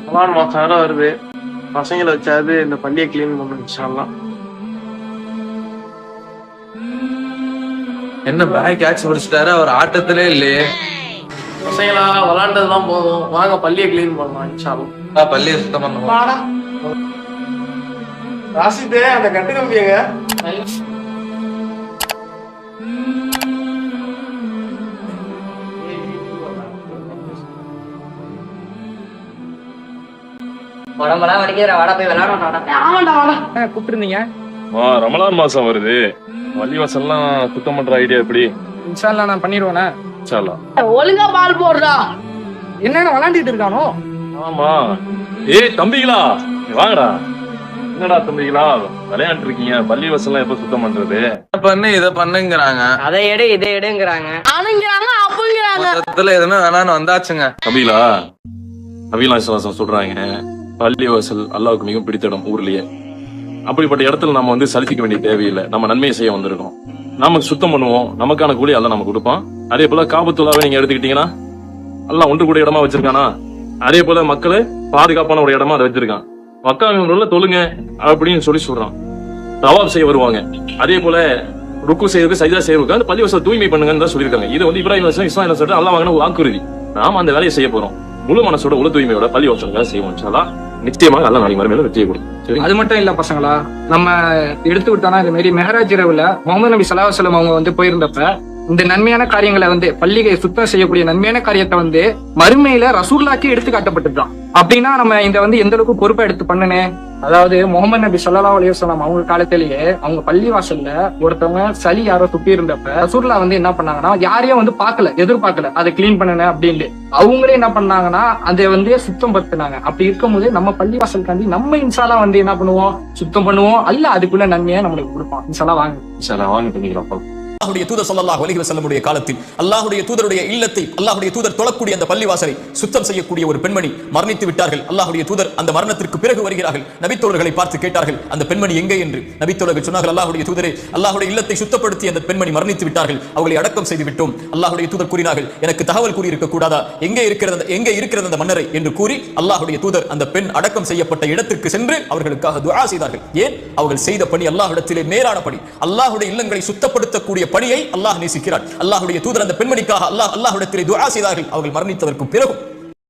ரமலான் மாசம் வேற வருது. பசங்களை வச்சாது இந்த பள்ளியை கிளீன் பண்ணணும் இன்ஷா அல்லாஹ். என்ன பேக் கேட்ச் முடிச்சிட்டாரு, அவர் ஆட்டத்திலே இல்லையே. பசங்களா விளாண்டதுதான் போதும், வாங்க பள்ளியை கிளீன் பண்ணலாம் இன்ஷா அல்லாஹ். பள்ளியை சுத்தம் பண்ணுவோம். ராசிதே அந்த கட்டு கம்பியங்க. உடம்பெல்லாம் வலிக்கிற, வாடா போய் விளையாடணும். கூப்பிட்டுருந்தீங்க. ரமலான் மாசம் வருது, பள்ளிவாசல்லாம் சுத்தம் பண்ற ஐடியா எப்படி? இன்ஷா அல்லாஹ் நான் பண்ணிடுவேண்ணே. இன்ஷா அல்லாஹ். ஒழுங்கா பால் போடுறா. என்னென்ன விளையாண்டுட்டு இருக்கானோ. ஆமா. ஏய் தம்பிகளா, வாங்கடா. என்னடா தம்பிகளா விளையாண்டு இருக்கீங்க? பள்ளிவாசல்லாம் எப்ப சுத்தம் பண்றது? பண்ணு இதை பண்ணுங்கிறாங்க, அதை எடு இதை எடுங்கிறாங்க, அணுங்கிறாங்க அப்புங்கிறாங்க. மொத்தத்துல எதுவுமே வேணான்னு வந்தாச்சுங்க. தம்பிகளா, நபிலாசம் சொல்றாங்க பள்ளிவாசல் அல்லாஹ்வுக்கு மிகவும் பிடித்த இடம் ஊர்லயே. அப்படிப்பட்ட இடத்துல நம்ம வந்து சலிக்க வேண்டிய தேவையில்லை. நம்ம நன்மையை செய்ய வந்திருக்கோம். நாம சுத்தம் பண்ணுவோம், நமக்கான கூலி அல்லாஹ் நமக்கு கொடுப்பான். அதே போல காபத்துல்லாவை நீங்க எடுத்துக்கிட்டீங்கன்னா அல்லாஹ் ஒன்று கூட இடமா வச்சிருக்கானா, அதே போல மக்களே பாதுகாப்பான ஒரு இடமா அதை வச்சிருக்கான். மக்கள் தொழுங்க அப்படின்னு சொல்லி சொல்றான். தவாப் செய்ய வருவாங்க, அதே போல ருக்கு செய்யறதுக்கு சஜிதா செய்யறதுக்கு அந்த பள்ளிவாசல் தூய்மை பண்ணுங்கன்னு தான் சொல்லியிருக்காங்க. இது வந்து இப்ராஹிம் இஸ்லாம் சொல்லிட்டு அல்லாஹ் வாங்கின வாக்குறுதி. நாம அந்த வேலையை செய்ய போறோம். முழு மனசோட உள்ள தூய்மையோட பள்ளிவாசல் செய்வோம். நிச்சயமாக அல்லாஹ் நாளைக்கு மறுமையில வெற்றியை கொடுக்கும். அது மட்டும் இல்ல பசங்களா, நம்ம எடுத்து விட்டோம்னா இந்த மாதிரி மெஹராஜ் இரவுல முகமது நபி ஸல்லல்லாஹு அலைஹி வஸல்லம் அவங்க வந்து போயிருந்தப்ப இந்த நன்மையான காரியங்களை வந்து பள்ளியை சுத்தம் செய்யக்கூடிய நன்மையான காரியத்தை வந்து மறுமையில ரசூலுல்லாஹ்க்கு எடுத்து காட்டப்பட்டுதான். அப்படின்னா நம்ம இந்த வந்து எந்த அளவுக்கு பொறுப்பா எடுத்து பண்ணுனே. அதாவது முகமது நபி ஸல்லல்லாஹு அலைஹி வஸல்லம் அவங்க காலத்திலேயே அவங்க பள்ளி வாசல்ல ஒருத்தவங்க சளி யாரோ துப்பி இருந்தப்ப ரசூலுல்லாஹ் வந்து என்ன பண்ணாங்கன்னா, யாரையும் வந்து பார்க்கல, எதிர்பார்க்கல அதை கிளீன் பண்ணன அப்படின்னு. அவங்களே என்ன பண்ணாங்கன்னா அதை வந்து சுத்தம் படுத்தினாங்க. அப்படி இருக்கும்போது நம்ம பள்ளி வாசல்காண்டி நம்ம இன்ஷால்லா வந்து என்ன பண்ணுவோம், சுத்தம் பண்ணுவோம். அல்ல அதுக்குள்ள நன்மையை நம்மளுக்கு கொடுப்போம். இன்ஷால்லா வாங்க பண்ணிக்கிறோம். அல்லாஹ்வுடைய தூதர் ஸல்லல்லாஹு அலைஹி வஸல்லமுடைய காலத்தில் அல்லாஹ்வுடைய தூதருடைய இல்லத்தை, அல்லாஹ்வுடைய தூதர் தொழக்கூடிய அந்த பள்ளிவாசலை சுத்தம் செய்யக்கூடிய ஒரு பெண்மணி மரணித்து விட்டார்கள். அல்லாஹ்வுடைய தூதர் அந்த மரணத்திற்கு பிறகு வருகிறார்கள். நபித்தோழர்களை பார்த்து கேட்டார்கள், அந்த பெண்மணி எங்கே என்று. நபித்தோழர்கள் சொன்னார்கள், அல்லாஹ்வுடைய தூதரே, அல்லாஹ்வுடைய இல்லத்தை சுத்தப்படுத்தி அந்த பெண்மணி மரணித்து விட்டார்கள், அவர்களை அடக்கம் செய்து விட்டோம். அல்லாஹ்வுடைய தூதர் கூறினார்கள், எனக்கு தகவல் கூறி இருக்க கூடாதா, எங்கே இருக்கிறது அந்த மன்னரை என்று கூறி அல்லாஹ்வுடைய தூதர் அந்த பெண் அடக்கம் செய்யப்பட்ட இடத்திற்கு சென்று அவர்களுக்காக துஆ செய்தார்கள். ஏன்? அவர்கள் செய்த பணி அல்லாஹ்விடத்திலே நேரான பணி. அல்லாஹ்வுடைய இல்லங்களை சுத்தப்படுத்தக்கூடிய பணியை அல்லாஹ் நேசிக்கிறார். அல்லாஹ்வுடைய தூதர் அந்த பெண்மணிக்காக அல்லாஹ்விடத்திலே துஆ செய்தார்கள். அவர்கள் மரணித்ததற்கு பிறகு